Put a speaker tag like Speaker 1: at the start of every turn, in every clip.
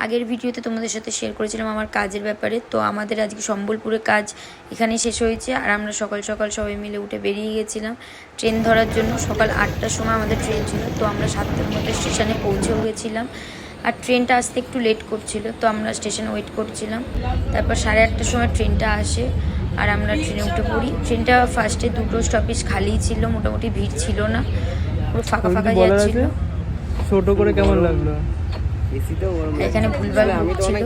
Speaker 1: আগের ভিডিওতে তোমাদের সাথে শেয়ার করেছিলাম আমার কাজের ব্যাপারে। তো আমাদের আজকে সম্বলপুরে কাজ এখানেই শেষ হয়েছে, আর আমরা সকাল সকাল সবাই মিলে উঠে বেরিয়ে গেছিলাম ট্রেন ধরার জন্য। সকাল 8টার সময় আমাদের ট্রেন ছিল, তো আমরা 7টার মধ্যে স্টেশনে পৌঁছেও গেছিলাম। আর ট্রেনটা আসতে একটু লেট করছিল, তো আমরা স্টেশনে ওয়েট করছিলাম। তারপর 8:30টার সময় ট্রেনটা আসে আর আমরা ট্রেনে উঠে পড়ি। ট্রেনটা ফার্স্টে 2টো স্টপেজ খালিই ছিল, মোটামুটি ভিড় ছিল না, পুরো ফাঁকা ফাঁকা যাচ্ছিল।
Speaker 2: ছোট করে কেমন লাগলো?
Speaker 1: এখানে ভুলভাল হচ্ছিল।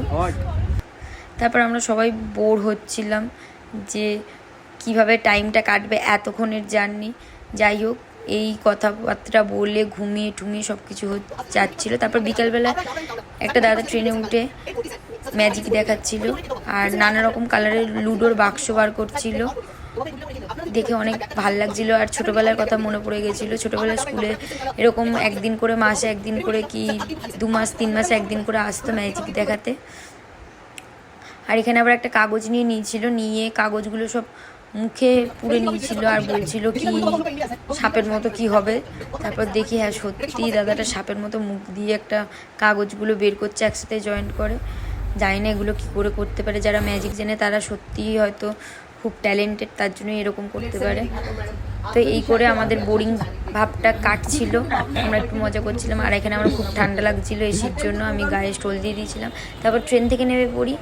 Speaker 1: তারপর আমরা সবাই বোর হচ্ছিলাম যে কিভাবে টাইমটা কাটবে এতক্ষণের জার্নি। যাই হোক, এই কথাবার্তা বলে ঘুমিয়ে টুমিয়ে সব কিছু যাচ্ছিলো। তারপর বিকালবেলা একটা দাদা ট্রেনে উঠে ম্যাজিক দেখাচ্ছিল আর নানা রকম কালারের লুডোর বাক্স বার করছিল, দেখে অনেক ভাল লাগছিল। আর ছোটোবেলার কথা মনে পড়ে গেছিলো। ছোটোবেলার স্কুলে এরকম একদিন করে, মাসে একদিন করে, কি 2 মাস 3 মাসে একদিন করে আসতো ম্যাজিক দেখাতে। আর এখানে আবার একটা কাগজ নিয়েছিল, নিয়ে কাগজগুলো সব মুখে পুড়ে নিয়েছিল আর বলছিল কি সাপের মতো কি হবে। তারপর দেখি হ্যাঁ সত্যি দাদাটা সাপের মতো মুখ দিয়ে একটা কাগজগুলো বের করছে একসাথে জয়েন্ট করে। জানি না এগুলো কী করে করতে পারে, যারা ম্যাজিক জানে তারা সত্যিই হয়তো খুব ট্যালেন্টেড, তার জন্য এরকম করতে পারে। তো এই করে আমাদের বোরিং ভাবটা কাটছিল, আমরা একটু মজা করছিলাম। আর এখানে আমার খুব ঠান্ডা লাগছিল এসির জন্য, আমি গায়ে স্টোল দিয়ে দিয়েছিলাম। তারপর ট্রেন থেকে নেমে পড়ি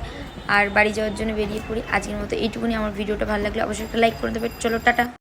Speaker 1: আর বাড়ি যাওয়ার জন্য বেরিয়ে পড়ি। আজকের মতো এইটুকুনি। আমার ভিডিওটা ভালো লাগলে অবশ্যই একটা লাইক করে দেবে। চলো টাটা।